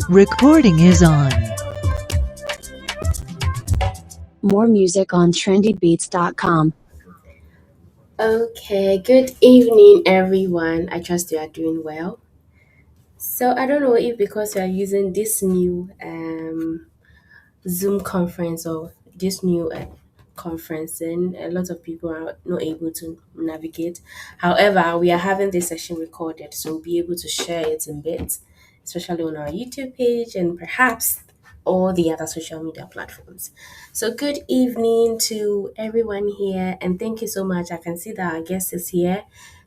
Recording is on. More music on trendybeats.com. Okay, good evening, everyone. I trust you are doing well. So, I don't know if because you are using this new Zoom conference or this new conferencing, a lot of people are not able to navigate. However, we are having this session recorded, so we'll be able to share it in bits, especially on our YouTube page and perhaps all the other social media platforms. So, good evening to everyone here, and thank you so much. I can see that our guest is here.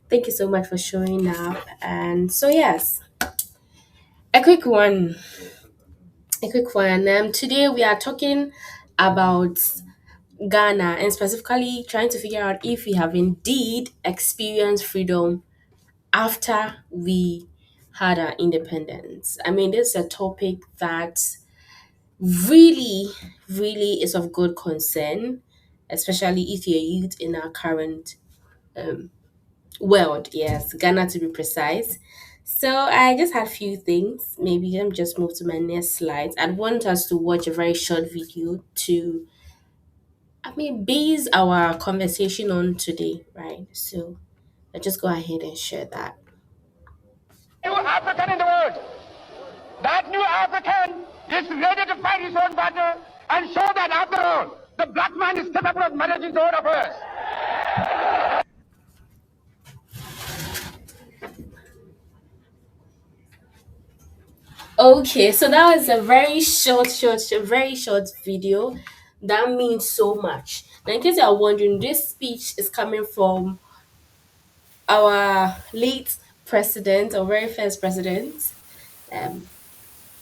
Thank you so much for showing up. And so, yes, a quick one. A quick one. Today we are talking about Ghana and specifically trying to figure out if we have indeed experienced freedom after we had our independence. I mean, this is a topic that really, really is of good concern, especially if you're youth in our current world. Yes, Ghana to be precise. So I just had a few things. Maybe let me just move to my next slide. I'd want us to watch a very short video to base our conversation on today, right? So let's just go ahead and share that. New African in the world. That new African is ready to fight his own battle and show that after all, the black man is capable of managing his own affairs. Okay, so that was a very very short video. That means so much. Now, in case you are wondering, this speech is coming from our late president, or very first president, um,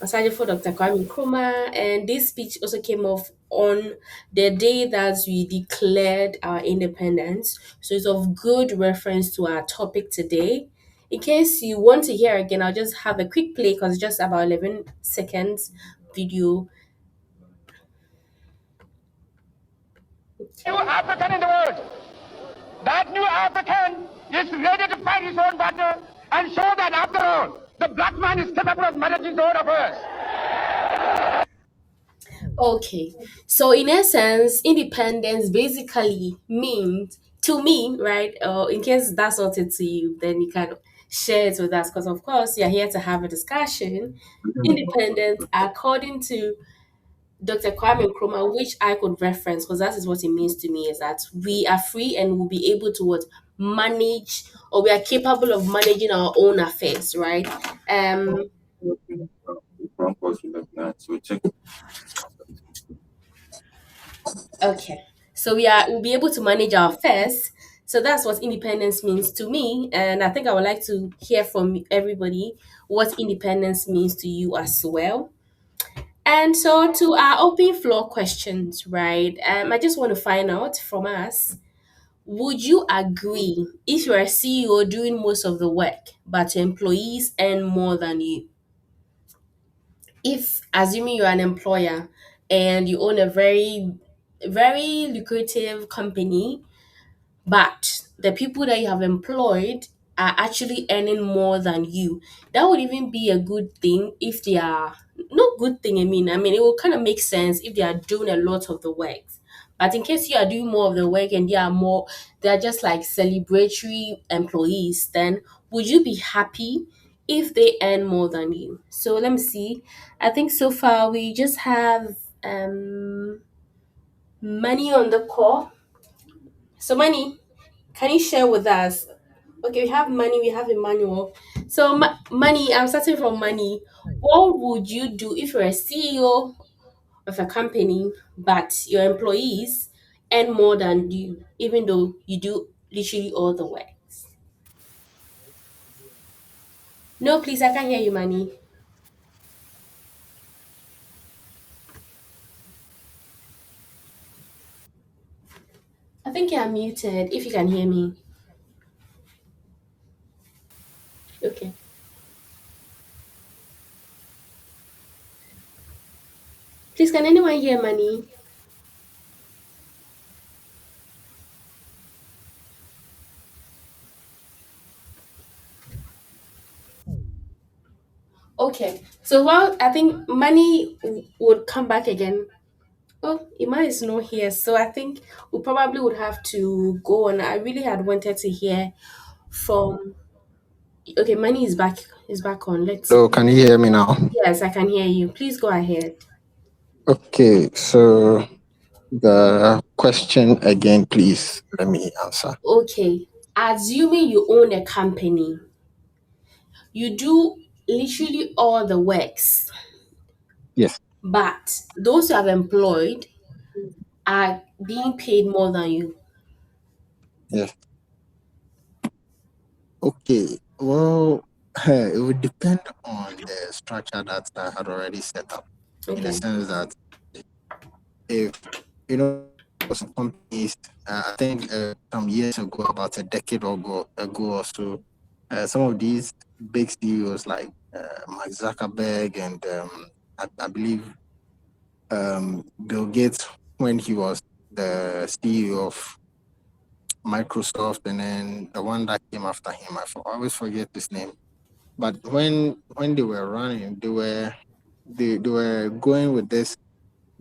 Asajifo Dr. Kwame Nkrumah, and this speech also came off on the day that we declared our independence. So it's of good reference to our topic today. In case you want to hear again, I'll just have a quick play because it's just about 11 seconds video. New African in the world. That new African is ready to fight his own battle and show that after all, the black man is capable of managing his own affairs. Okay, so in essence, independence basically means to me, right? In case that's not it to you, then you can share it with us because, of course, you're here to have a discussion. Independence, according to Dr. Kwame Nkrumah, which I could reference because that is what it means to me, is that we are free and will be able to what manage, or we are capable of managing our own affairs, right? Um, Okay. So we'll be able to manage our affairs. So that's what independence means to me. And I think I would like to hear from everybody what independence means to you as well. And so to our open floor questions, right? I just want to find out from us, would you agree if you're a CEO doing most of the work, but your employees earn more than you? If assuming you're an employer and you own a very lucrative company, but the people that you have employed are actually earning more than you, that would even be a good thing if they are not good thing. I mean it will kind of make sense if they are doing a lot of the work. But in case you are doing more of the work and they are just like celebratory employees, then would you be happy if they earn more than you? So let me see. I think so far we just have money on the call. So money, can you share with us? Okay, we have money, we have Emmanuel. So, money, I'm starting from money. What would you do if you're a CEO of a company, but your employees earn more than you, even though you do literally all the work? No, please, I can't hear you, money. I think you're muted if you can hear me. Okay. Please, can anyone hear money? Okay. So well, I think money would come back again. Oh, Ima is not here, so I think we probably would have to go on. I really had wanted to hear from. Okay, money is back. Is back on. Let's. Hello, can you hear me now? Yes, I can hear you. Please go ahead. Okay, so the question again, please let me answer. Okay. Assuming you own a company, you do literally all the works, Yes, but those you have employed are being paid more than you. yes. Okay, well, it would depend on the structure that I had already set up, in the Okay. sense that if, you know, some companies, I think some years ago, about a decade ago or so, some of these big CEOs like Mark Zuckerberg and I believe Bill Gates, when he was the CEO of Microsoft, and then the one that came after him, I always forget his name. But when they were running, they were going with this,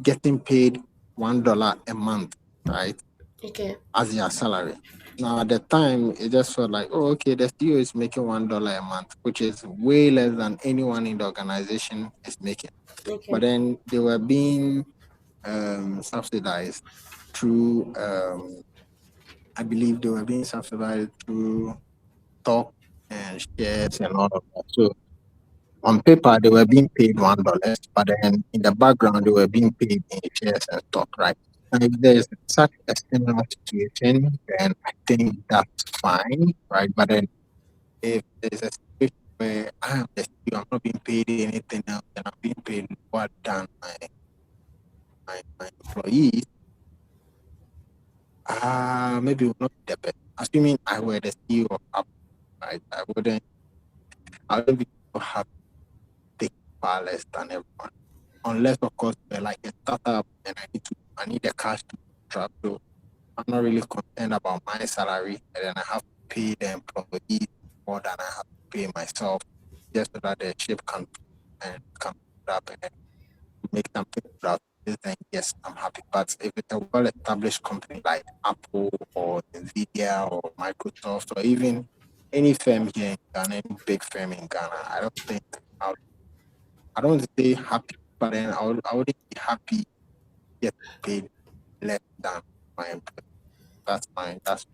getting paid $1 a month, right, Okay. as their salary. Now at the time, it just felt like, oh, okay, the CEO is making $1 a month, which is way less than anyone in the organization is making. But Okay. then they were being subsidized through, I believe they were being subsidized through stock and shares and all of that. So on paper, they were being paid $1, but then in the background, they were being paid in shares and stock, right? And if there's such a similar situation, then I think that's fine, right? But then if there's a situation where I am the CEO, I'm not being paid anything else, and I'm being paid more than my employees, maybe it will not be the best. Assuming I were the CEO of Apple, right? I wouldn't be so happy to take far less than everyone. Unless of course we're like a startup and I need the cash to travel. So I'm not really concerned about my salary, and then I have to pay the employees more than I have to pay myself, just so that the ship can put up and make something out of this, then yes, I'm happy. But if it's a well-established company like Apple or Nvidia or Microsoft or even any firm here in Ghana, any big firm in Ghana, I don't think I don't want to say happy, but then I wouldn't be happy get paid less than my employer. That's fine. That's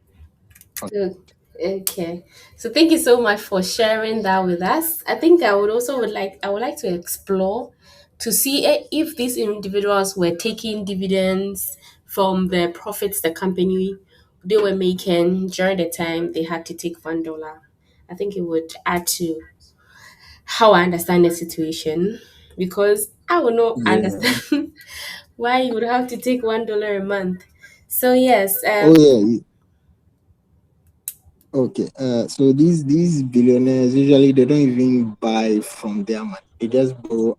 So, okay. So thank you so much for sharing that with us. I think I would like to explore to see if these individuals were taking dividends from the profits the company they were making during the time they had to take $1. I think it would add to how I understand the situation because I would not yeah. understand why you would have to take $1 a month. So yes, Oh yeah. Okay. So these billionaires usually they don't even buy from their money. They just borrow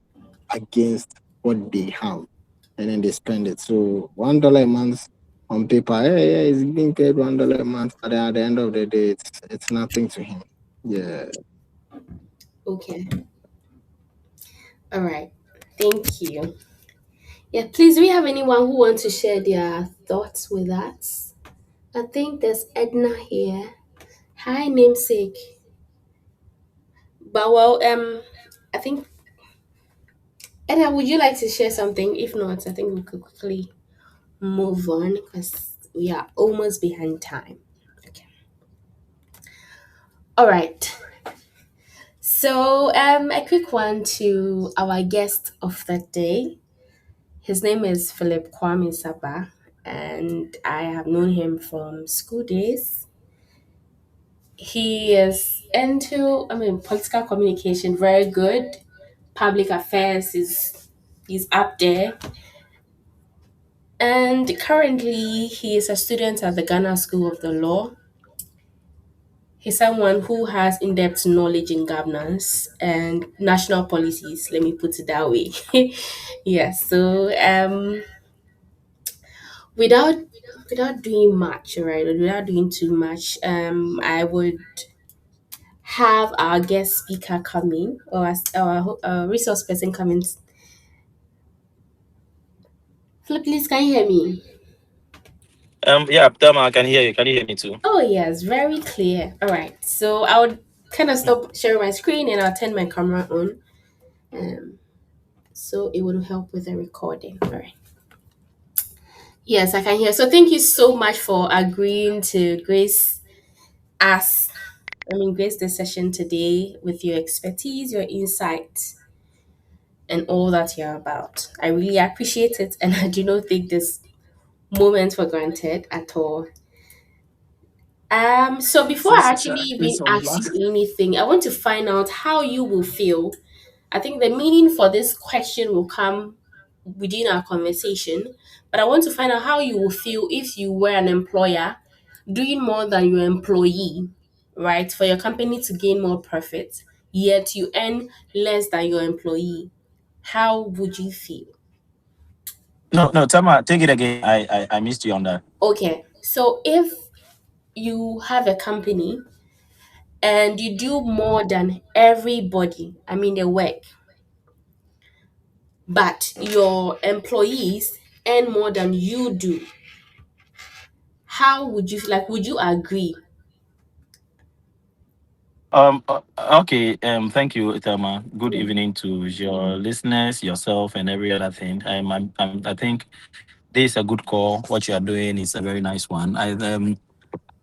against what they have, and then they spend it. So $1 a month on paper, yeah, he's being paid $1 a month, but at the end of the day, it's nothing to him. Yeah. okay. All right. Thank you. Yeah, please, do we have anyone who wants to share their thoughts with us? I think there's Edna here. Hi, namesake. But well, I think Edna, would you like to share something? If not, I think we could quickly move on because we are almost behind time. Okay. All right. So, a quick one to our guest of the day. His name is Philip Kwame Saba, and I have known him from school days. He is into, political communication, very good. Public affairs is he's up there. And currently, he is a student at the Ghana School of the Law. He's someone who has in depth knowledge in governance and national policies, let me put it that way. Yes, so without without doing much, right, or without doing too much, I would have our guest speaker come in, or as our resource person come in. Flip, please, can you hear me? Yeah, Thelma, I can hear you. Can you hear me too? Oh, yes, very clear. All right, so I would kind of stop sharing my screen and I'll turn my camera on. So it will help with the recording. All right. Yes, I can hear. So thank you so much for agreeing to grace this session today with your expertise, your insight, and all that you're about. I really appreciate it, and I do not take this moment for granted at all. So before I actually even ask you anything, I want to find out how you will feel. I think the meaning for this question will come within our conversation, but I want to find out how you will feel if you were an employer doing more than your employee, right? For your company to gain more profit, yet you earn less than your employee. How would you feel? No, Thelma, take it again. I missed you on that. Okay, so if you have a company and you do more than everybody, I mean, the work, but your employees earn more than you do, how would you feel? Like, would you agree? Okay. Thank you, Thelma. Good Yeah. evening to your listeners, yourself, and every other thing. I think this is a good call. What you are doing is a very nice one.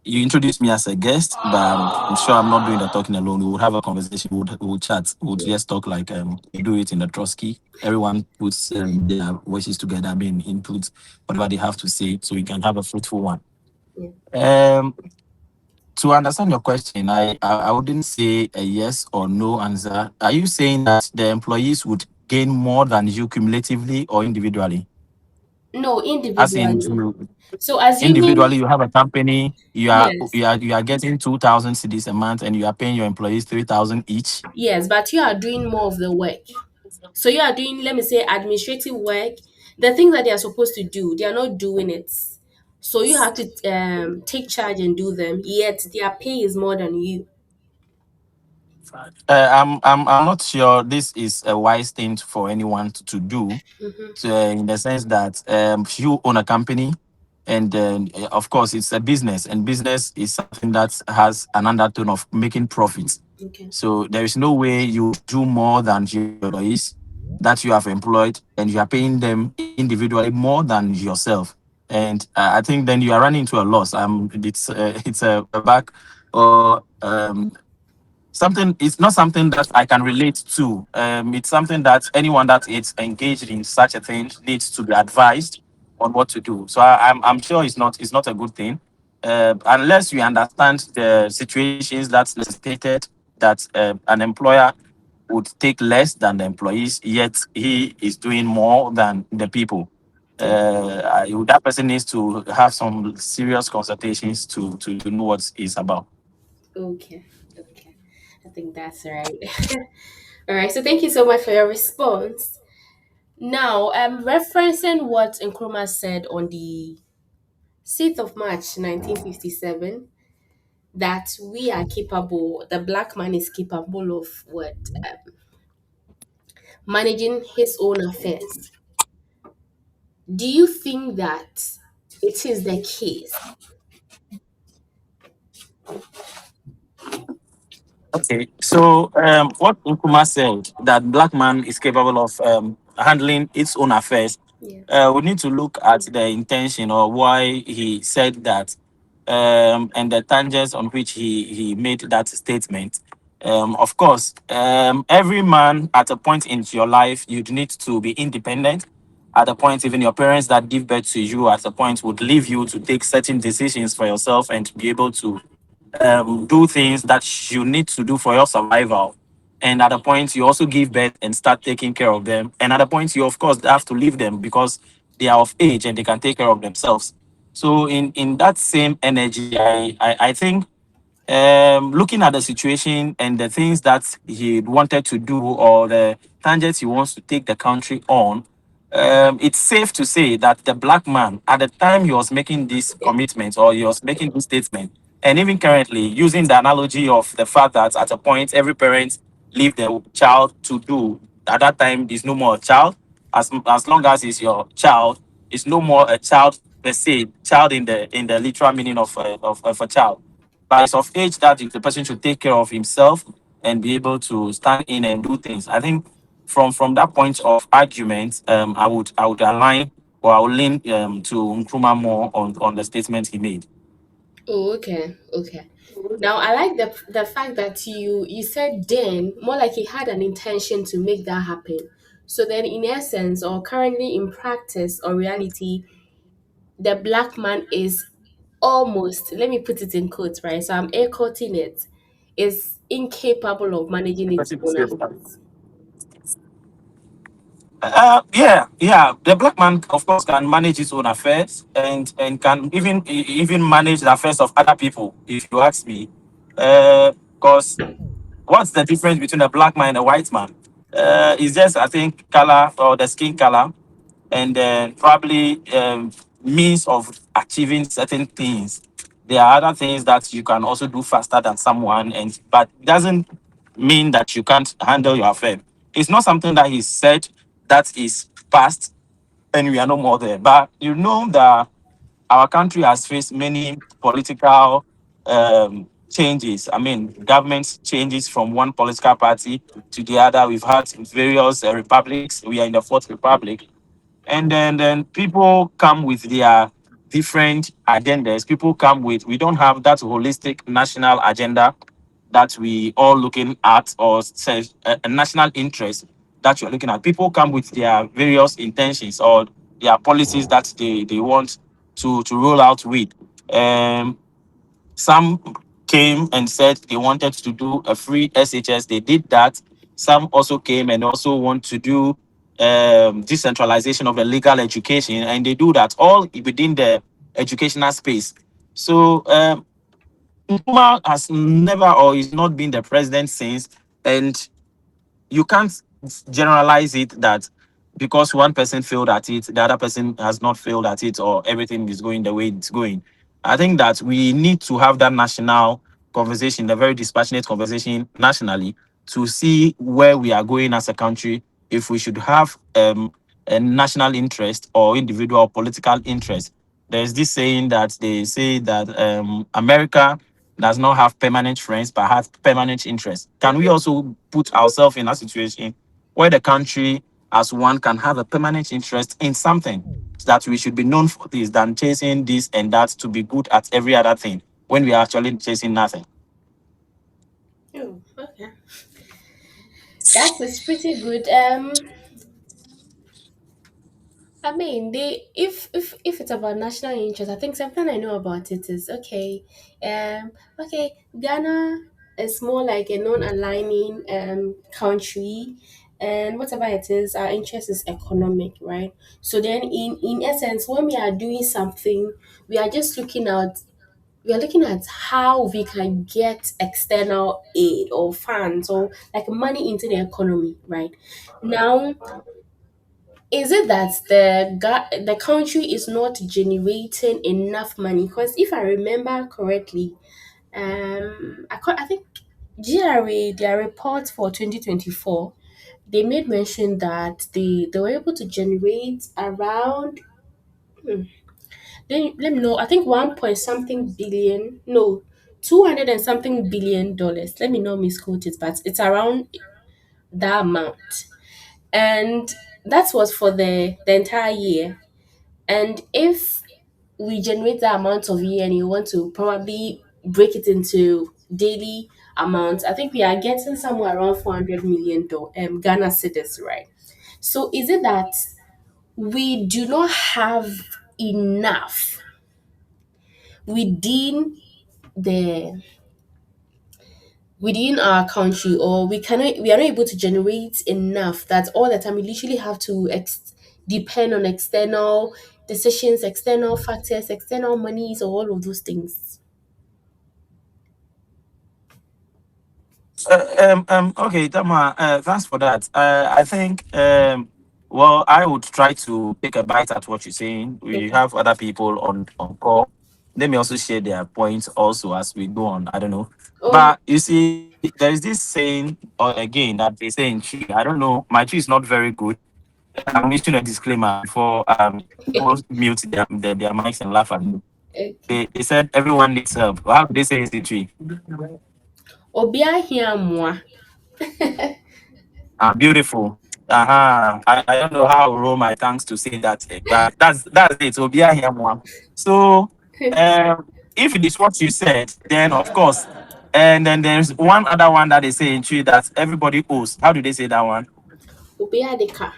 You introduced me as a guest, but I'm sure I'm not doing the talking alone. We would have a conversation. We would chat. We would Yeah. just talk like we do it in the Trotsky. Everyone puts their voices together. I mean, inputs whatever they have to say, so we can have a fruitful one. Yeah. Um, to understand your question, I wouldn't say a yes or no answer. Are you saying that the employees would gain more than you cumulatively or individually? No, As in, individually. So assuming individually, you have a company, yes, you are getting 2,000 cedis a month, and you are paying your employees 3,000 each. yes, but you are doing more of the work. So you are doing, let me say, administrative work. The things that they are supposed to do, they are not doing it. So you have to take charge and do them. Yet their pay is more than you. I'm not sure this is a wise thing for anyone to do. Mm-hmm. In the sense that you own a company, and of course it's a business, and business is something that has an undertone of making profits. Okay. So there is no way you do more than your employees that you have employed, and you are paying them individually more than yourself. And I think then you are running into a loss. It's a back or something. It's not something that I can relate to. It's something that anyone that is engaged in such a thing needs to be advised on what to do. So I'm sure it's not a good thing, unless you understand the situations that necessitated that an employer would take less than the employees, yet he is doing more than the people. That person needs to have some serious consultations to know what it's about. Okay. Okay. I think that's right. All right. So thank you so much for your response. Now, referencing what Nkrumah said on the 6th of March 1957, that we are capable, the black man is capable of what? Managing his own affairs. Do you think that it is the case? Okay, so what Nkrumah said that black man is capable of handling its own affairs. Yeah. We need to look at the intention or why he said that, and the tangents on which he made that statement. Of course, every man at a point in your life you'd need to be independent. At a point, even your parents that give birth to you at a point would leave you to take certain decisions for yourself and to be able to do things that you need to do for your survival. And at a point, you also give birth and start taking care of them. And at a point, you of course have to leave them because they are of age and they can take care of themselves. So in that same energy, I think looking at the situation and the things that he wanted to do or the tangents he wants to take the country on, it's safe to say that the black man, at the time he was making this commitment or he was making this statement, And even currently, using the analogy of the fact that at a point every parent leave the child to do, at that time is no more a child. As long as it's your child, it's no more a child per se, child in the literal meaning of a child. But it's of age that the person should take care of himself and be able to stand in and do things. I think from that point of argument, I would align or I would lean to Nkrumah more on the statement he made. Oh, okay, okay. Now I like the fact that you said then more like he had an intention to make that happen. So then, in essence, or currently in practice or reality, the black man is almost, let me put it in quotes, right? So I'm air quoting it, is incapable of managing its own affairs. Yeah. The black man, of course, can manage his own affairs and can even manage the affairs of other people. If you ask me, because what's the difference between a black man and a white man? It's just I think color or the skin color, and then probably means of achieving certain things. There are other things that you can also do faster than someone, and but it doesn't mean that you can't handle your affair. It's not something that he said that is past, and we are no more there. But you know that our country has faced many political changes. I mean, government changes from one political party to the other. We've had various republics. We are in the fourth republic, and then people come with their different agendas. People come with, we don't have that holistic national agenda that we all looking at, or say a national interest that you're looking at. People come with their various intentions or their policies that they want to roll out with. um some came and said they wanted to do a free SHS. They did that. Some also came and also want to do decentralization of the legal education, and they do that all within the educational space. So Nkrumah has never or is not been the president since, and you can't generalize it that because one person failed at it, the other person has not failed at it, or everything is going the way it's going. I think that we need to have that national conversation, a very dispassionate conversation nationally, to see where we are going as a country, if we should have a national interest or individual political interest. There's this saying that they say that America does not have permanent friends but has permanent interests. Can we also put ourselves in a situation where the country as one can have a permanent interest in something, that we should be known for this than chasing this and that to be good at every other thing when we are actually chasing nothing? Oh, okay. That is pretty good. I mean, they if it's about national interest, I think something I know about it is okay. Okay, Ghana is more like a non-aligning country, and whatever it is, our interest is economic, right? So then, in essence, when we are doing something, we are just looking at how we can get external aid or funds or like money into the economy, right? Now, is it that the country is not generating enough money? Because if I remember correctly, I think GRA, their report for 2024, they made mention that they were able to generate around, let me know, I think 1 point something billion, no, 200 and something billion dollars. Let me not misquote it, but it's around that amount. And that was for the entire year. And if we generate that amount of year and you want to probably break it into daily amounts, I think we are getting somewhere around 400 million Ghana cedis, right? So is it that we do not have enough within the within our country, or we are not able to generate enough that all the time we literally have to depend on external decisions, external factors, external monies, or all of those things? Okay, Tama, thanks for that. I think, well, I would try to take a bite at what you're saying. We Okay. have other people on call. Let me also share their points also as we go on. I don't know. Oh, But you see, there is this saying again that they say in tree. I don't know. My tree is not very good. I'm issuing a disclaimer before people mute their mics and laugh at me. okay. They said everyone needs help. How do they say it's a tree? Obia here moi. Ah, beautiful. I don't know how to roll my tongues to say that, but that's it. So be here more. So if it is what you said, then of course. And then there's one other one that they say in tree that everybody owes. How do they say that one? Obia de ka.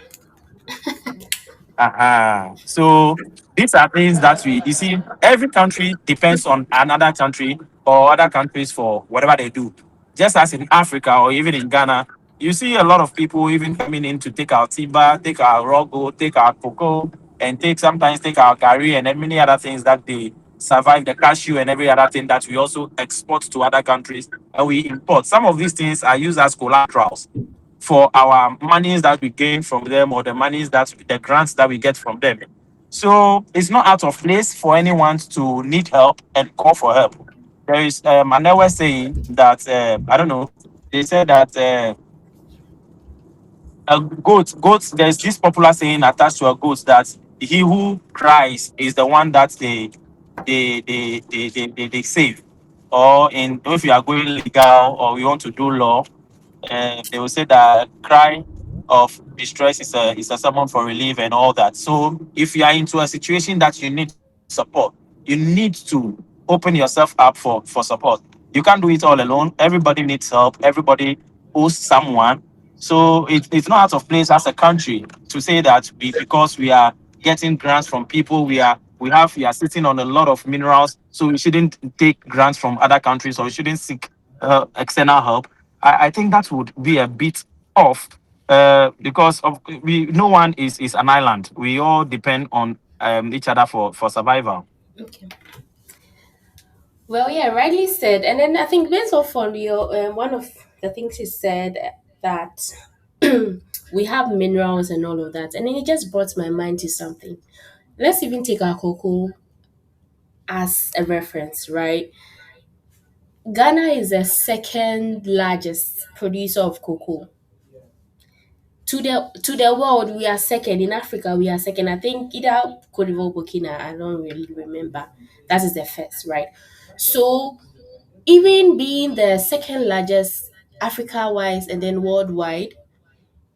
So these are things that you see, every country depends on another country or other countries for whatever they do. Just as in Africa or even in Ghana, you see a lot of people even coming in to take our timber, take our rogo, take our cocoa, and sometimes take our curry and then many other things that they survive, the cashew and every other thing that we also export to other countries and we import. Some of these things are used as collaterals for our monies that we gain from them or the monies that the grants that we get from them. So it's not out of place for anyone to need help and call for help. There is another saying that I don't know. They said that a goat. There's this popular saying attached to a goat that he who cries is the one that they save. Or in if you are going legal or you want to do law, they will say that cry of distress is a summon for relief and all that. So if you are into a situation that you need support, you need to open yourself up for support. You can't do it all alone. Everybody needs help. Everybody owes someone. So it's not out of place as a country to say that because we are getting grants from people, we are sitting on a lot of minerals, so we shouldn't take grants from other countries or we shouldn't seek external help. I think that would be a bit off because of we no one is an island. We all depend on each other for survival. Okay. Well, yeah, rightly said. And then I think based off on your one of the things you said that we have minerals and all of that, and then it just brought my mind to something. Let's even take our cocoa as a reference, right? Ghana is the second largest producer of cocoa. To the world, we are second. In Africa, we are second. I think either Cote d'Ivoire, Burkina. I don't really remember. That is the first, right? So even being the second largest Africa wise and then worldwide,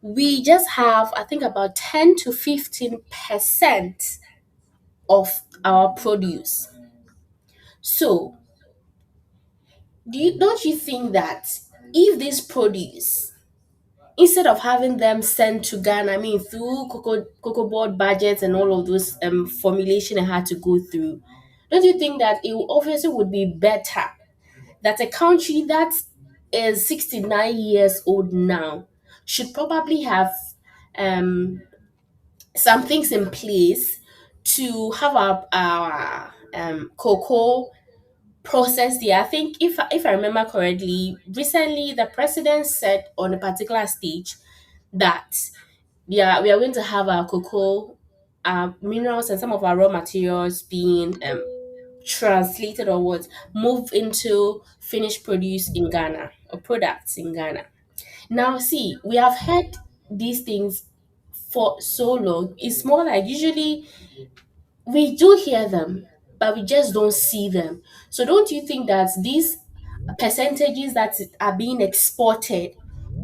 we just have I think about 10 to 15% of our produce. So don't you think that if this produce, instead of having them sent to Ghana, I mean through cocoa board budgets and all of those formulation I had to go through, don't you think that it obviously would be better that a country that is 69 years old now should probably have um, some things in place to have our cocoa processed here. I think if I remember correctly, recently the president said on a particular stage that we are going to have our cocoa, minerals and some of our raw materials being translated or what move into finished produce in Ghana or products in Ghana. Now, see, we have heard these things for so long. It's more like usually we do hear them, but we just don't see them. So, don't you think that these percentages that are being exported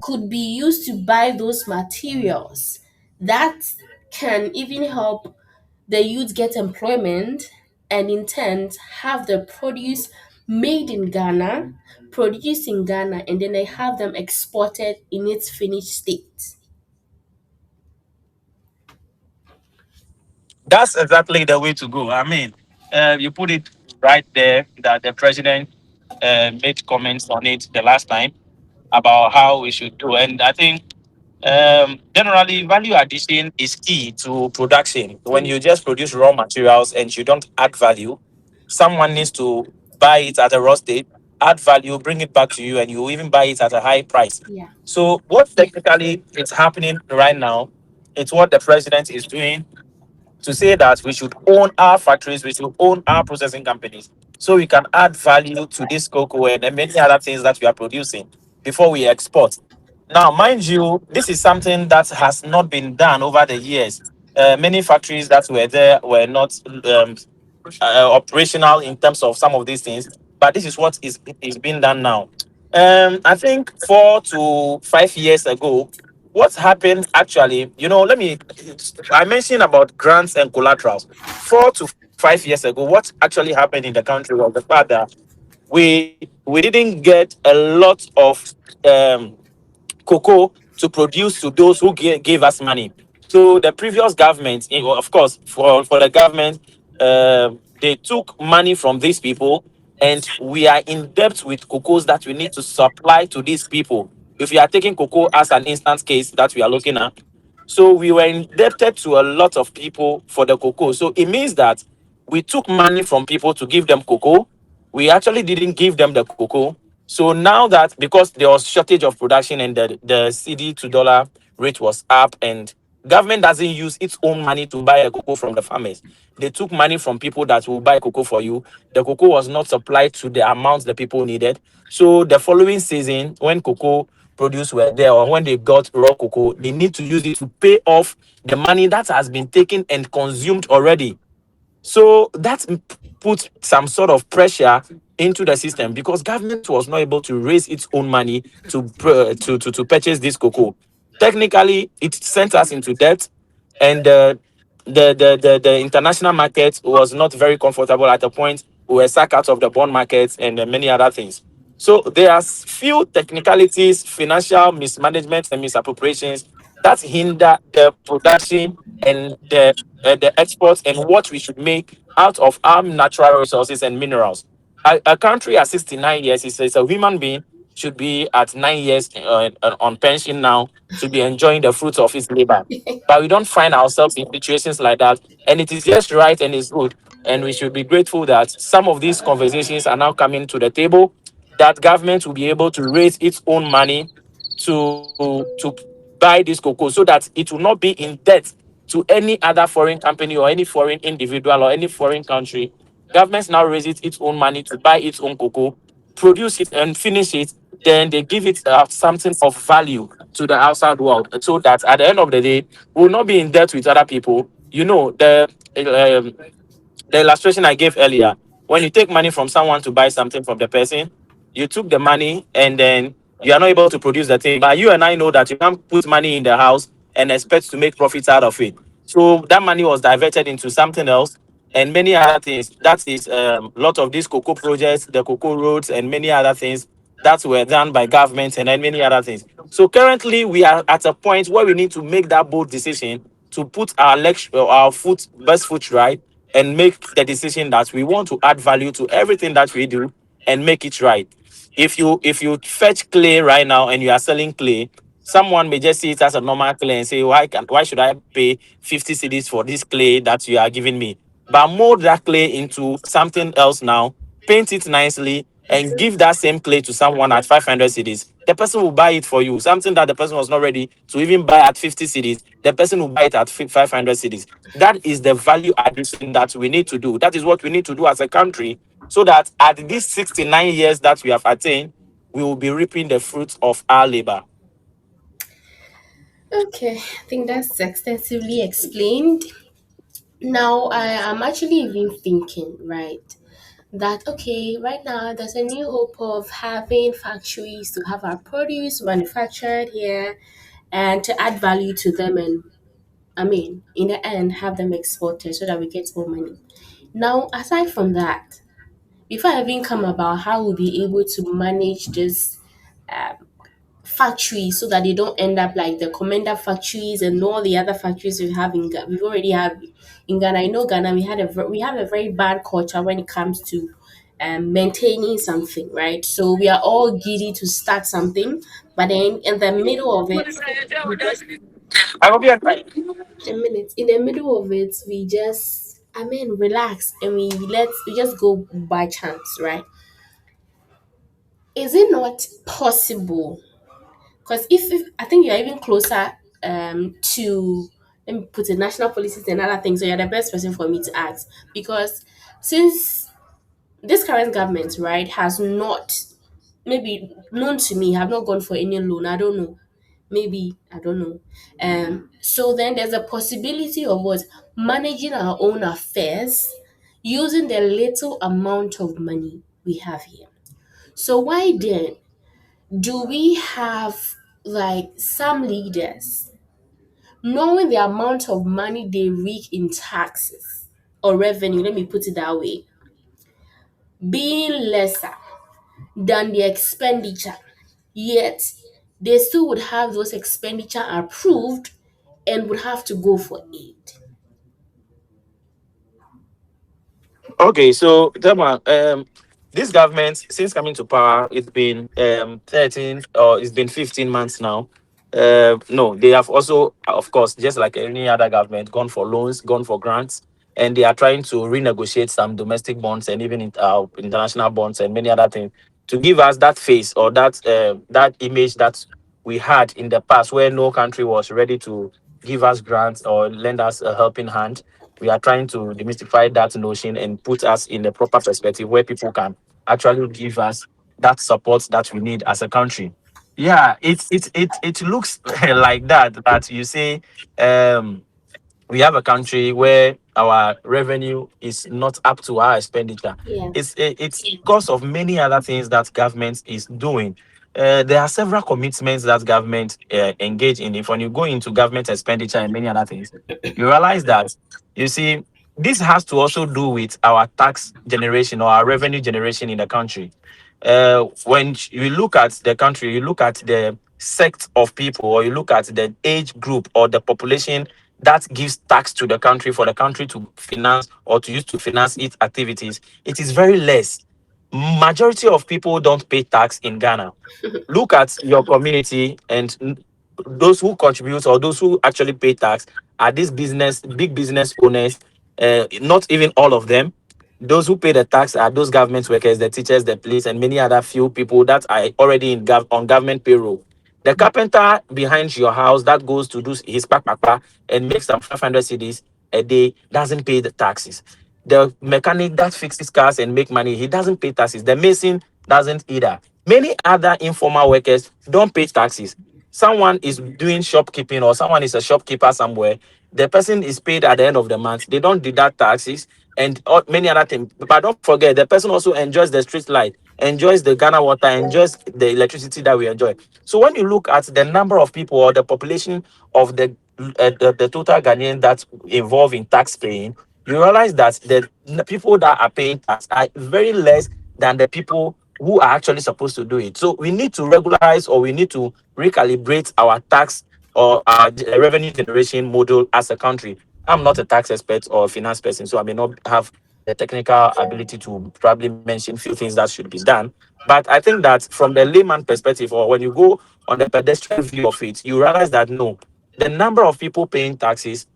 could be used to buy those materials that can even help the youth get employment and in turn have the produce made in Ghana, produced in Ghana, and then they have them exported in its finished state? That's exactly the way to go. I mean, you put it right there that the president made comments on it the last time about how we should do, and I think generally value addition is key to production. When Mm, you just produce raw materials and you don't add value, someone needs to buy it at a raw state, add value, bring it back to you, and you even buy it at a high price. yeah. So what technically is happening right now, it's what the president is doing to say that we should own our factories, we should own our processing companies, so we can add value to this cocoa and many other things that we are producing before we export. Now, mind you, this is something that has not been done over the years. Many factories that were there were not operational in terms of some of these things, but this is what is being done now. I think 4 to 5 years ago, what happened actually, let me, I mentioned about grants and collaterals. 4 to 5 years ago, what actually happened in the country was the fact that we didn't get a lot of um, cocoa to produce to those who gave us money. So the previous government, well, of course, for the government, they took money from these people, and we are in debt with cocoas that we need to supply to these people. If you are taking cocoa as an instance case that we are looking at, so we were indebted to a lot of people for the cocoa. So it means that we took money from people to give them cocoa. We actually didn't give them the cocoa. So now that, because there was shortage of production and the CD to dollar rate was up, and government doesn't use its own money to buy a cocoa from the farmers. They took money from people that will buy cocoa for you. The cocoa was not supplied to the amount the people needed. So the following season, when cocoa produce were there, or when they got raw cocoa, they need to use it to pay off the money that has been taken and consumed already. So that put some sort of pressure into the system, because government was not able to raise its own money to purchase this cocoa. Technically, it sent us into debt, and the international market was not very comfortable at the point. We were sacked out of the bond market and many other things. So there are few technicalities, financial mismanagement and misappropriations that hinder the production and the exports and what we should make out of our natural resources and minerals. A country at 69 years is a human being should be at 9 years on pension now, should be enjoying the fruits of his labor. But we don't find ourselves in situations like that, and it is just right and it's good. And we should be grateful that some of these conversations are now coming to the table, that government will be able to raise its own money to buy this cocoa, so that it will not be in debt to any other foreign company or any foreign individual or any foreign country. Governments now raises its own money to buy its own cocoa, produce it and finish it. Then they give it something of value to the outside world, so that at the end of the day, we will not be in debt with other people. The illustration I gave earlier, when you take money from someone to buy something from the person, you took the money and then you are not able to produce the thing. But you and I know that you can't put money in the house and expect to make profits out of it. So that money was diverted into something else and many other things. That is a lot of these cocoa projects, the cocoa roads, and many other things that were done by governments and then many other things. So currently, we are at a point where we need to make that bold decision to put our foot, best foot right, and make the decision that we want to add value to everything that we do and make it right. If you fetch clay right now and you are selling clay, someone may just see it as a normal clay and say, why should I pay 50 cedis for this clay that you are giving me? But mold that clay into something else now, paint it nicely, and give that same clay to someone at 500 cedis. The person will buy it for you. Something that the person was not ready to even buy at 50 cedis, the person will buy it at 500 cedis. That is the value addition that we need to do. That is what we need to do as a country, so that at these 69 years that we have attained, we will be reaping the fruits of our labor. Okay, I think that's extensively explained. Now I am actually even thinking, right, that okay, right now there's a new hope of having factories to have our produce manufactured here and to add value to them, and I mean, in the end, have them exported so that we get more money. Now, aside from that, before I even come about how we'll be able to manage this factories so that they don't end up like the Commander factories and all the other factories we have in Ghana. We've already have in Ghana. I know Ghana. We have a very bad culture when it comes to maintaining something, right? So we are all giddy to start something, but then in the middle of it, we just I hope you are. a minute. In the middle of it, we just I mean relax and we just go by chance, right? Is it not possible? Because if I think you're even closer to let me put it, national policies and other things. So you're the best person for me to ask, because since this current government, right, has not, maybe known to me, have not gone for any loan. I don't know. Maybe I don't know. So then there's a possibility of what, managing our own affairs using the little amount of money we have here. So why then do we have like some leaders knowing the amount of money they rake in taxes or revenue, let me put it that way, being lesser than the expenditure, yet they still would have those expenditure approved and would have to go for aid? Okay, so Thelma, this government, since coming to power, it's been 13 or it's been 15 months now. No, they have also, of course, just like any other government, gone for loans, gone for grants, and they are trying to renegotiate some domestic bonds and even international bonds and many other things to give us that face or that image that we had in the past, where no country was ready to give us grants or lend us a helping hand. We are trying to demystify that notion and put us in the proper perspective where people can actually give us that support that we need as a country. Yeah, it looks like that you say um we have a country where our revenue is not up to our expenditure. Yeah. It's because of many other things that government is doing. There are several commitments that government engage in. If when you go into government expenditure and many other things, you realize that you see this has to also do with our tax generation or our revenue generation in the country. When you look at the country, you look at the sect of people, or you look at the age group or the population that gives tax to the country for the country to finance or to use to finance its activities, it is very less. Majority of people don't pay tax in Ghana. Look at your community and those who contribute or those who actually pay tax are these big business owners. Not even all of them. Those who pay the tax are those government workers, the teachers, the police, and many other few people that are already on government payroll. The carpenter behind your house that goes to do his pakpakpa and makes some 500 cedis a day doesn't pay the taxes. The mechanic that fixes cars and make money, he doesn't pay taxes. The mason doesn't either. Many other informal workers don't pay taxes. Someone is doing shopkeeping or someone is a shopkeeper somewhere. The person is paid at the end of the month. They don't deduct taxes and many other things. But don't forget, the person also enjoys the street light, enjoys the Ghana water, enjoys the electricity that we enjoy. So when you look at the number of people or the population of the total Ghanaian that's involved in tax paying, you realize that the people that are paying tax are very less than the people who are actually supposed to do it. So we need to regularize or we need to recalibrate our tax or our revenue generation model as a country. I'm not a tax expert or a finance person, so I may not have the technical ability to probably mention few things that should be done. But I think that from the layman perspective, or when you go on the pedestrian view of it, you realize that no, the number of people paying taxes,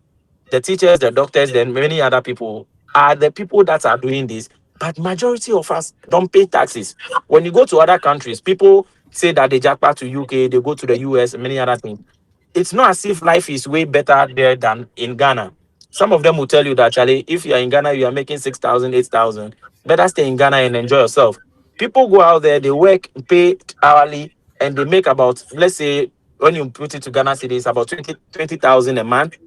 the teachers, the doctors, then many other people are the people that are doing this. But majority of us don't pay taxes. When you go to other countries, people say that they jackpot to UK, they go to the US, and many other things. It's not as if life is way better there than in Ghana. Some of them will tell you that, Charlie, if you are in Ghana, you are making 6,000, 8,000. Better stay in Ghana and enjoy yourself. People go out there, they work, pay hourly, and they make about, let's say, when you put it to Ghana city, it's about 20,000 a month.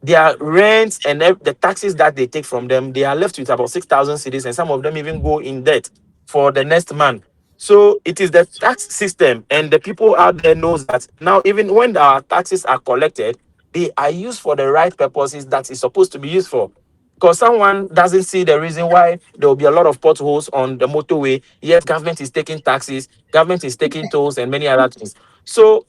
Their rents and the taxes that they take from them, they are left with about 6,000 cedis, and some of them even go in debt for the next month. So it is the tax system, and the people out there knows that now, even when our taxes are collected, they are used for the right purposes that is supposed to be used for. Because someone doesn't see the reason why there will be a lot of potholes on the motorway, yet government is taking taxes, government is taking tolls, and many other things. So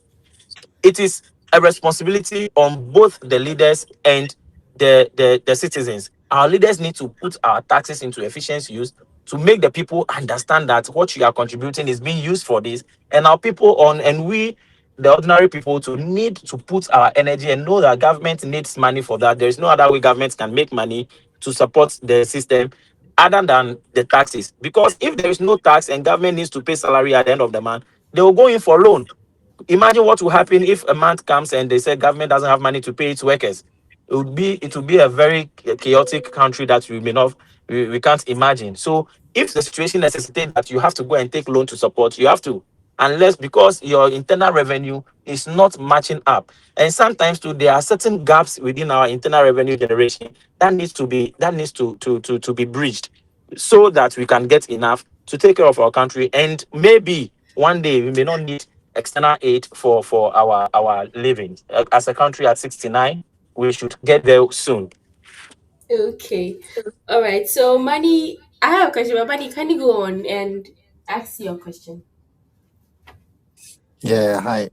it is a responsibility on both the leaders and the citizens. Our leaders need to put our taxes into efficient use to make the people understand that what you are contributing is being used for this, and our people on and we the ordinary people to need to put our energy and know that government needs money for that. There is no other way government can make money to support the system other than the taxes. Because if there is no tax and government needs to pay salary at the end of the month, they will go in for loan. Imagine what will happen if a month comes and they say government doesn't have money to pay its workers. It would be a very chaotic country that we can't imagine. So if the situation necessitates that you have to go and take loan to support, you have to, unless because your internal revenue is not matching up. And sometimes too, there are certain gaps within our internal revenue generation that needs to be bridged so that we can get enough to take care of our country. And maybe one day we may not need external aid for our living. As a country at 69, we should get there soon. Okay. All right. So, Money, I have a question, but Money, can you go on and ask your question? Yeah, hi.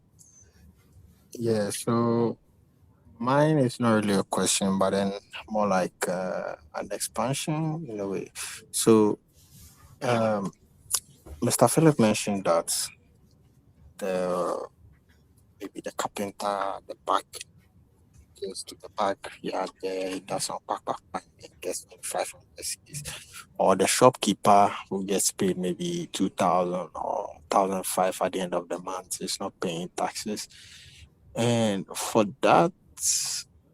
Yeah, so mine is not really a question, but then more like an expansion in a way. So, um, Mr. Philip mentioned that the maybe the carpenter, the back goes to the backyard there, he does some pack, and gets 500 cedis. Or the shopkeeper who gets paid maybe 2,000 or 1,005 at the end of the month is not paying taxes. And for that,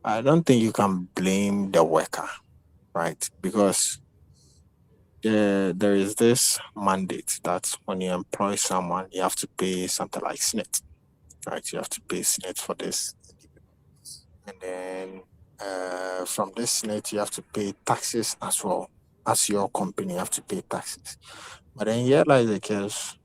I don't think you can blame the worker, right? Because there is this mandate that when you employ someone, you have to pay something like SNIT, right? You have to pay SNIT for this. And then from this SNIT, you have to pay taxes as well. As your company, you have to pay taxes. But then here lies the case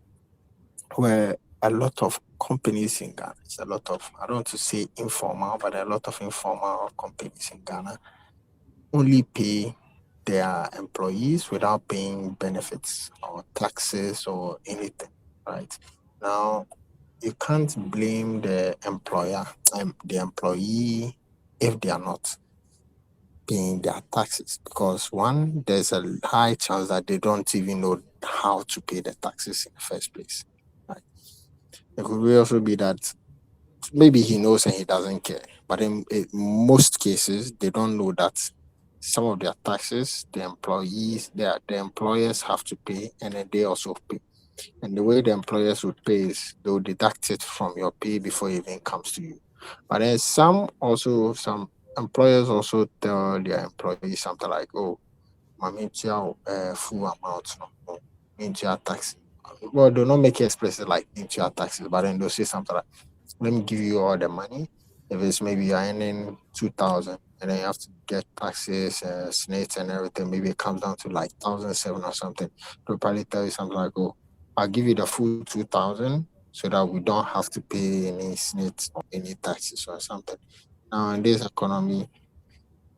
where a lot of companies in Ghana, it's a lot of, I don't want to say informal, but a lot of informal companies in Ghana only pay their employees without paying benefits or taxes or anything, right? Now, you can't blame the employer, the employee, if they are not paying their taxes, because one, there's a high chance that they don't even know how to pay the taxes in the first place. Right? It could also be that maybe he knows and he doesn't care, but in most cases, they don't know that some of their taxes, the employers have to pay, and then they also pay. And the way the employers would pay is they'll deduct it from your pay before it even comes to you. But then some employers also tell their employees something like, "Oh, my full amount, no, into your tax." Well, they'll not make it explicit like into your taxes, but then they'll say something like, "Let me give you all the money. If it's maybe you're earning 2,000, and then you have to get taxes, SNIT and everything, maybe it comes down to like 1,007 or something. They'll probably tell you something like, oh, I'll give you the full 2,000 so that we don't have to pay any SNIT or any taxes or something." Now, in this economy,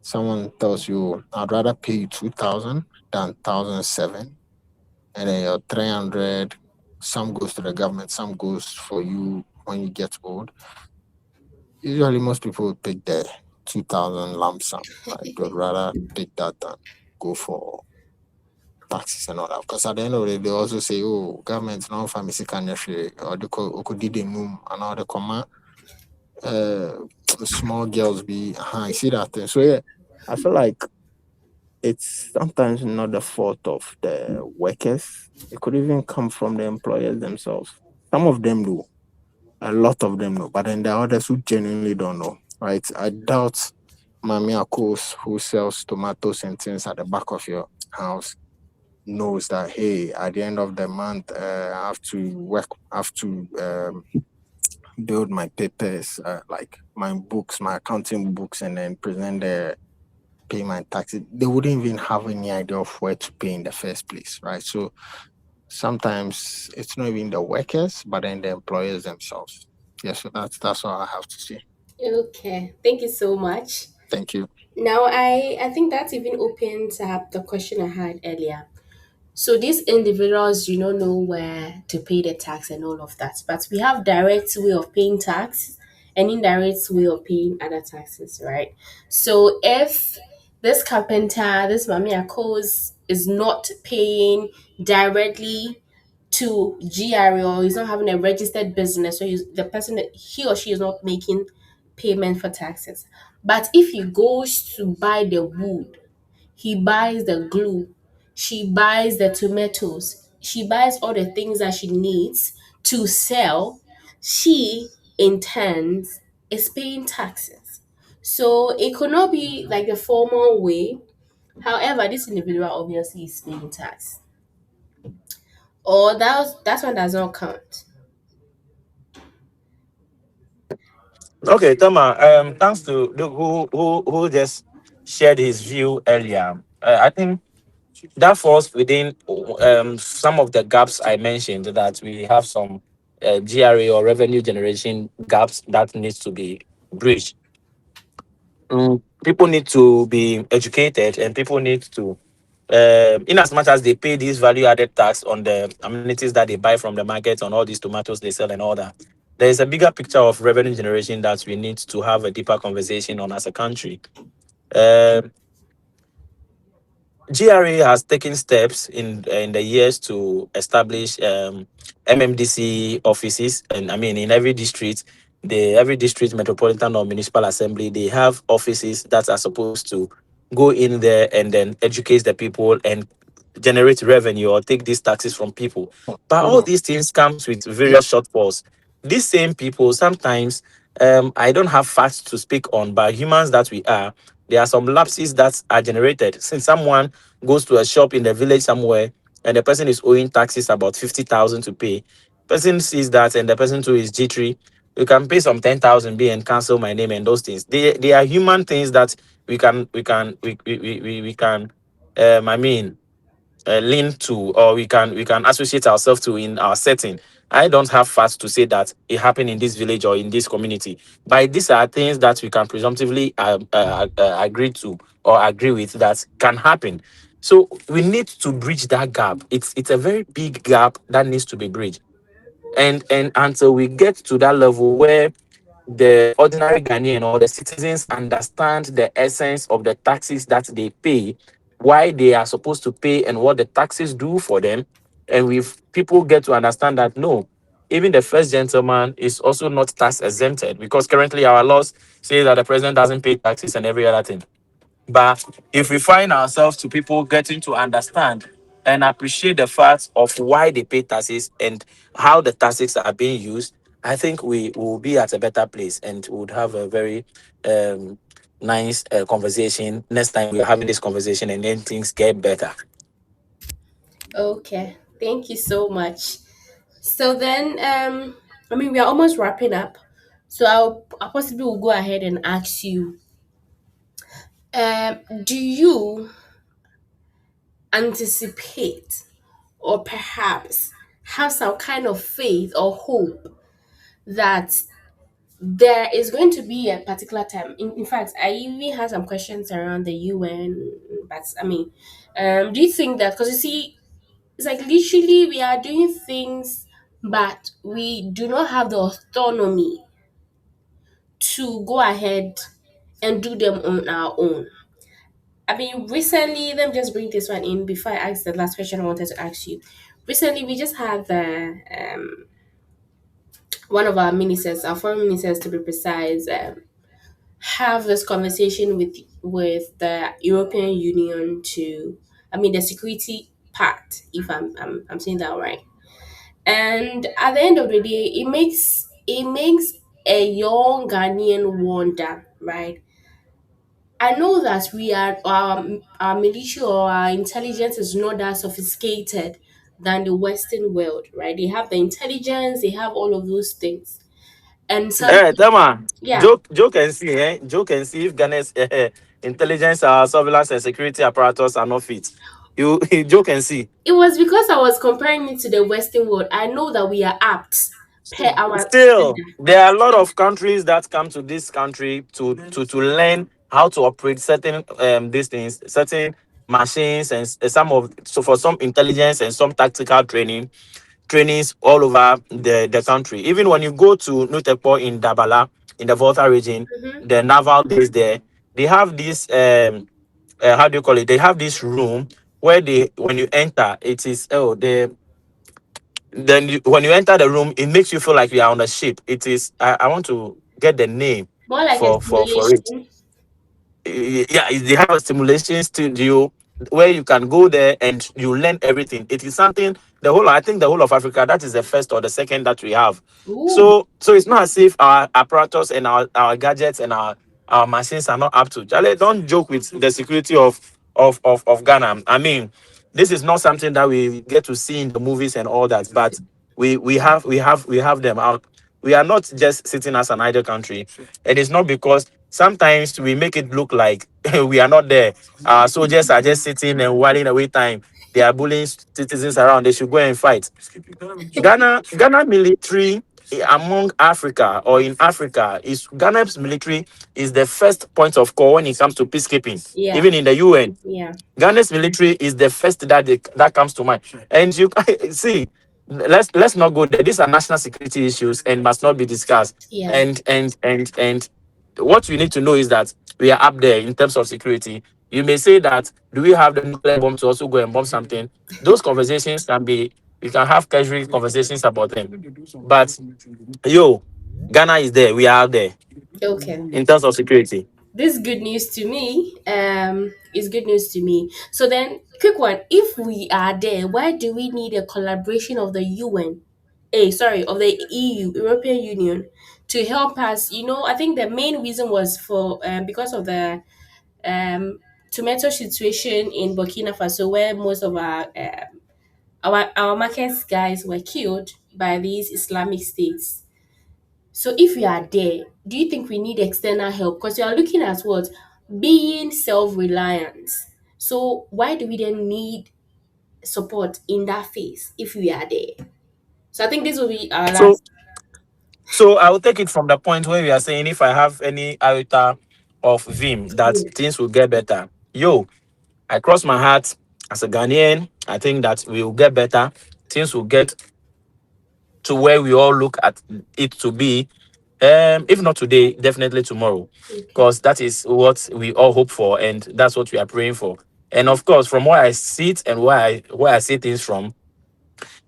someone tells you, I'd rather pay you 2,000 than 1,007, and then your 300, some goes to the government, some goes for you when you get old. Usually, most people would pick the 2,000 lump sum. Like, they'd rather take that than go for taxes and all that. Because at the end of the day, they also say, oh, government now for me, or the did the move and all the command. Small girls be, I see that thing. So, yeah, I feel like it's sometimes not the fault of the workers. It could even come from the employers themselves. Some of them do, a lot of them know, but then there are others who genuinely don't know, right? I doubt Mami Akos, who sells tomatoes and things at the back of your house, knows that, hey, at the end of the month, I have to work, I have to build my papers, like my books, my accounting books, and then present the pay my taxes. They wouldn't even have any idea of where to pay in the first place, right? So sometimes it's not even the workers, but then the employers themselves. Yeah, so that's all I have to say. Okay. Thank you so much. Thank you. Now, I think that even opens up the question I had earlier. So these individuals do not know where to pay the tax and all of that. But we have direct way of paying tax and indirect way of paying other taxes, right? So if this carpenter, this Mami Akos is not paying directly to GRA, or he's not having a registered business, so the person that he or she is not making payment for taxes. But if he goes to buy the wood, he buys the glue, she buys the tomatoes, she buys all the things that she needs to sell, she in turns is paying taxes. So it could not be like the formal way. However, this individual obviously is paying tax. Or that one does not count. Okay, Tama. Thanks to who just shared his view earlier. I think that falls within some of the gaps I mentioned, that we have some GRA or revenue generation gaps that needs to be bridged. People need to be educated, and people need to, in as much as they pay this value added tax on the amenities that they buy from the market, on all these tomatoes they sell and all that, there is a bigger picture of revenue generation that we need to have a deeper conversation on as a country. Um GRA has taken steps in the years to establish MMDC offices, and I mean in every district, every district metropolitan or municipal assembly, they have offices that are supposed to go in there and then educate the people and generate revenue or take these taxes from people. But Hold all on. these things comes with Yeah. various shortfalls. These same people sometimes, I don't have facts to speak on, but humans that we are, there are some lapses that are generated. Since someone goes to a shop in the village somewhere and the person is owing taxes about 50,000 to pay, person sees that and the person too is G3, you can pay some 10,000 B and cancel my name and those things. They are human things that we can I mean lean to, or we can associate ourselves to in our setting. I don't have facts to say that it happened in this village or in this community, but these are things that we can presumptively agree to or agree with that can happen. So we need to bridge that gap. It's a very big gap that needs to be bridged, and until we get to that level where the ordinary Ghanaian or the citizens understand the essence of the taxes that they pay, why they are supposed to pay, and what the taxes do for them. And if people get to understand that no, even the first gentleman is also not tax exempted, because currently our laws say that the president doesn't pay taxes and every other thing. But if we find ourselves to people getting to understand and appreciate the facts of why they pay taxes and how the taxes are being used, I think we will be at a better place and would have a very um, nice conversation next time we are having this conversation, and then things get better. Okay. Thank you so much. So then I mean we are almost wrapping up. So I possibly will go ahead and ask you, do you anticipate or perhaps have some kind of faith or hope that there is going to be a particular time? In fact, I even had some questions around the UN, but I mean, do you think that, because you see, it's like literally we are doing things, but we do not have the autonomy to go ahead and do them on our own. I mean, recently, let me just bring this one in before I ask the last question I wanted to ask you. Recently, we just had the one of our ministers, our foreign ministers to be precise, have this conversation with the European Union to, I mean, the security part, if I'm saying that right. And at the end of the day, it makes a young Ghanaian wonder, right? I know that we are our military or our intelligence is not that sophisticated than the Western world, right? They have the intelligence, they have all of those things, and some, Tama, yeah, joke and see, joke and see if Ghana's intelligence, surveillance, and security apparatus are not fit. You joke and see. it was because I was comparing it to the Western world. I know that we are apt per our Still, standard. there are a lot of countries that come to this country to learn how to operate certain these things, certain machines, and some of, so for some intelligence and some tactical trainings all over the country. Even when you go to Nutepo in Dabala, in the Volta region, Hmm. the naval base there, they have this how do you call it? They have this room where they, when you enter, it is, oh, the then when you enter the room, it makes you feel like you are on a ship. It is, I want to get the name More like a for it. simulation. Yeah, they have a simulation studio where you can go there and you learn everything. It is something I think the whole of Africa, that is the first or the second that we have. Ooh. So it's not as if our apparatus and our gadgets and our machines are not up to. Charlie, don't joke with the security of Ghana. I mean, this is not something that we get to see in the movies and all that, but we have them out. We are not just sitting as an idle country. It is not because sometimes we make it look like we are not there. Our soldiers are just sitting and whiling away time. They are bullying citizens around. They should go and fight. Ghana military among Africa or in Africa is Ghana's military is the first point of call when it comes to peacekeeping, Yeah. even in the UN. Yeah. Ghana's military is the first that comes to mind. And you see, let's not go there. These are national security issues and must not be discussed. Yeah. And what you need to know is that we are up there in terms of security. You may say that do we have the nuclear bomb to also go and bomb something? Those conversations can be we can have casual conversations about them. But yo, Ghana is there. We are out there Okay. in terms of security. This is good news to me. It's good news to me. So then, quick one: if we are there, why do we need a collaboration of the UN? Sorry, of the EU, European Union, to help us? I think the main reason was for because of the tomato situation in Burkina Faso, where most of our markets guys were killed by these Islamic states. So if we are there, do you think we need external help? Because you are looking at what? Being self-reliant. So why do we then need support in that phase if we are there? So I think this will be our So last. So I will take it from the point where we are saying if I have any iota of vim that things will get better. Yo, I cross my heart as a Ghanaian. I think that we will get better. Things will get to where we all look at it to be. If not today, definitely tomorrow. Okay. Because that is what we all hope for and that's what we are praying for. And of course, from where I sit and where I see things from,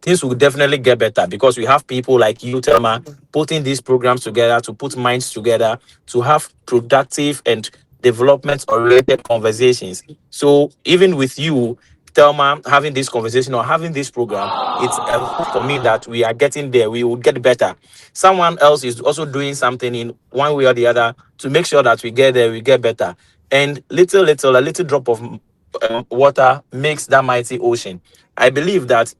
things will definitely get better because we have people like you, Telma, putting these programs together to put minds together to have productive and development oriented conversations. So even with you, Telma, having this conversation or having this program, it's a hope for me that we are getting there. We will get better. Someone else is also doing something in one way or the other to make sure that we get there, we get better. And a little drop of water makes that mighty ocean. I believe that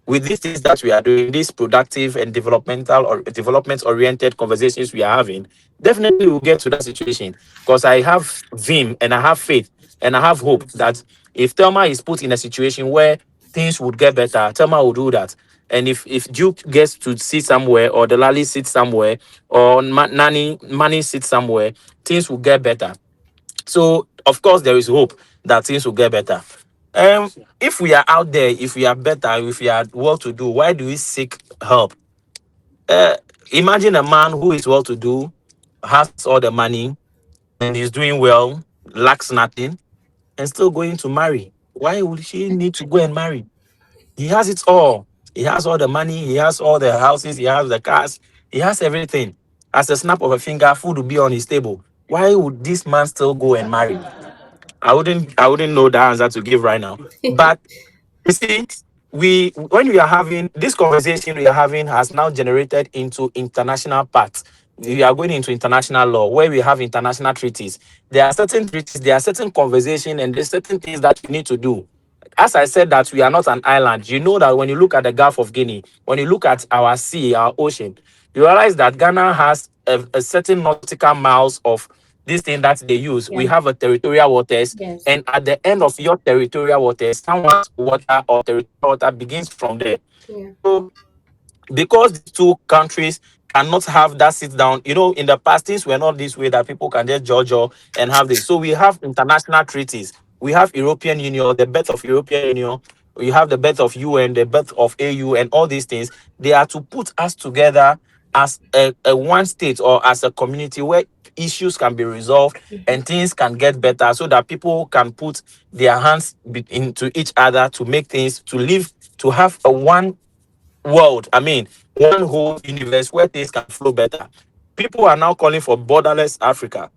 with these things that we are doing, these productive and developmental or development oriented conversations we are having, definitely we'll get to that situation. Because I have vim and I have faith and I have hope that if Thelma is put in a situation where things would get better, Thelma will do that. And if Duke gets to sit somewhere or the Lally sits somewhere or Nani Manny sits somewhere, things will get better. So of course there is hope that things will get better. If we are out there, if we are better, if we are well to do, why do we seek help? Uh, Imagine a man who is well to do, has all the money, and is doing well, lacks nothing, and still going to marry. Why would she need to go and marry? He has it all. He has all the money, he has all the houses, he has the cars, he has everything. As a snap of a finger, food will be on his table. Why would this man still go and marry? I wouldn't know the answer to give right now. But you see, we when we are having this conversation we are having has now generated into international parts. We are going into international law where we have international treaties. There are certain treaties, there are certain conversation, and there's certain things that we need to do. As I said that we are not an island, you know that when you look at the Gulf of Guinea, when you look at our sea, our ocean, you realize that Ghana has a certain nautical miles of this thing that they use. We Yeah. have a territorial waters, Yes. and at the end of your territorial waters, someone's water or territorial water begins from there. Yeah. So because these two countries cannot have that sit down, in the past things were not this way that people can just judge or and have this. So we have international treaties, we have European Union, the birth of European Union, we have the birth of UN, the birth of AU, and all these things. They are to put us together as a one state or as a community where issues can be resolved and things can get better so that people can put their hands into each other to make things to live to have a one world. I mean, one whole universe where things can flow better. People are now calling for borderless Africa.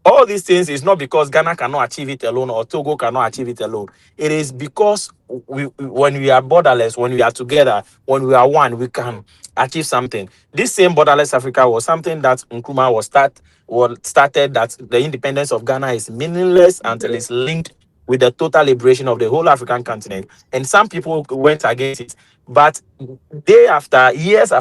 All these things is not because Ghana cannot achieve it alone or Togo cannot achieve it alone. It is because when we are borderless, when we are together, when we are one, we can achieve something. This same borderless Africa was something that Nkrumah was started. That the independence of Ghana is meaningless until it's linked with the total liberation of the whole African continent. And some people went against it, but after years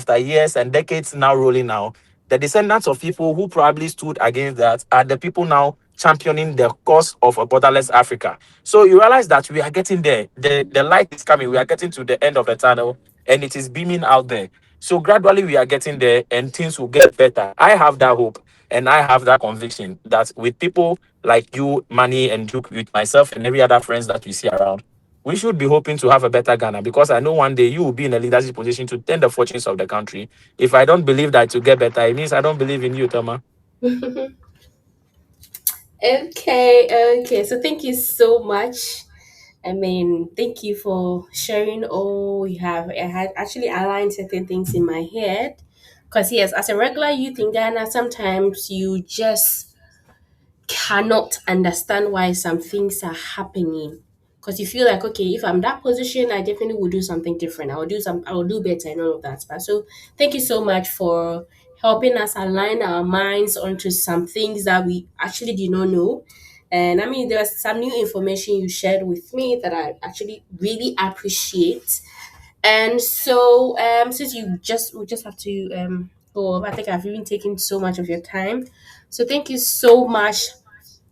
and decades now rolling now, the descendants of people who probably stood against that are the people now championing the cause of a borderless Africa. So you realize that we are getting there. The light is coming. We are getting to the end of the tunnel and it is beaming out there. So gradually we are getting there and things will get better. I have that hope and I have that conviction that with people like you, Manny, and Duke, with myself and every other friends that we see around, we should be hoping to have a better Ghana because I know one day you will be in a leadership position to turn the fortunes of the country. If I don't believe that to get better, it means I don't believe in you, Toma. Okay. So thank you so much. I mean, thank you for sharing all you have. I had actually aligned certain things in my head. Because, yes, as a regular youth in Ghana, sometimes you just cannot understand why some things are happening. Because you feel like, okay, if I'm that position, I definitely will do something different. I will do better and all of that. But so thank you so much for helping us align our minds onto some things that we actually did not know. And I mean, there was some new information you shared with me that I actually really appreciate. And so, since we just have to go over, I think I've even taken so much of your time. So thank you so much,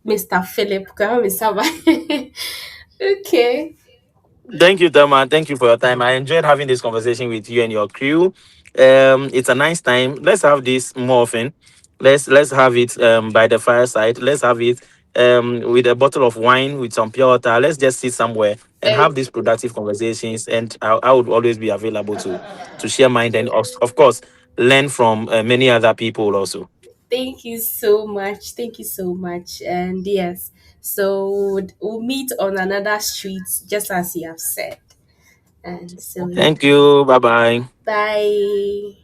Mr. Philip. Okay. Thank you, Thelma. Thank you for your time. I enjoyed having this conversation with you and your crew. It's a nice time. Let's have this more often. Let's have it by the fireside. Let's have it with a bottle of wine with some pure water. Let's just sit somewhere and Uh, have these productive conversations. And I would always be available to share mine and of course learn from many other people also. Thank you so much. Thank you so much. And yes, so we'll meet on another street, just as you have said. And so, yeah. Thank you. Bye bye. Bye.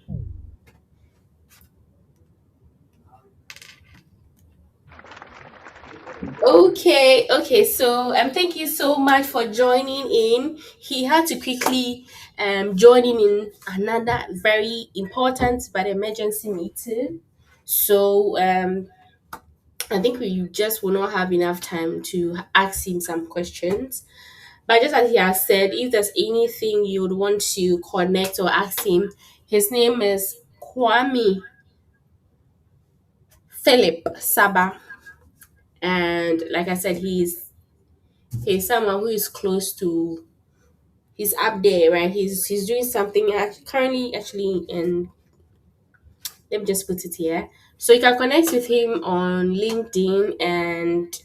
Okay. So thank you so much for joining in. He had to quickly join in another very important but emergency meeting. So I think we just will not have enough time to ask him some questions. But just as he has said, if there's anything you would want to connect or ask him, his name is Kwame Philip Saba. And like I said, he's someone who is close to, he's up there, right? He's doing something currently actually, and let me just put it here. So you can connect with him on LinkedIn and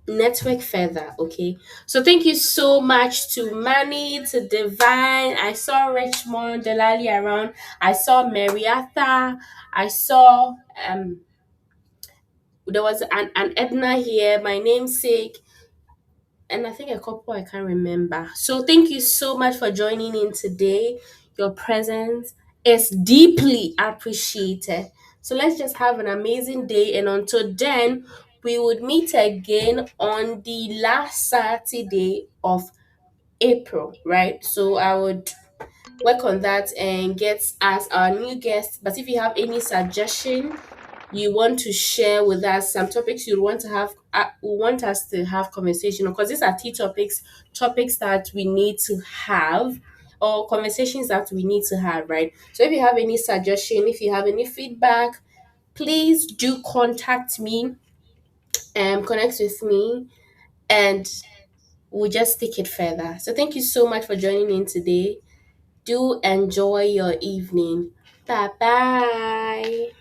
network further. Okay, so thank you so much to Manny, to Divine. I saw Richmond Delali around. I saw Marietta. I saw there was an Edna here, my namesake, and I think a couple I can't remember. So thank you so much for joining in today. Your presence is deeply appreciated. So let's just have an amazing day, and until then, we would meet again on the last Saturday of April, right? So I would work on that and get us our new guest. But if you have any suggestion you want to share with us, some topics you want to have, want us to have conversation, because these are key topics, topics that we need to have, or conversations that we need to have, right? So if you have any suggestion, if you have any feedback, please do contact me and connect with me, and we'll just take it further. So thank you so much for joining in today. Do enjoy your evening. Bye bye.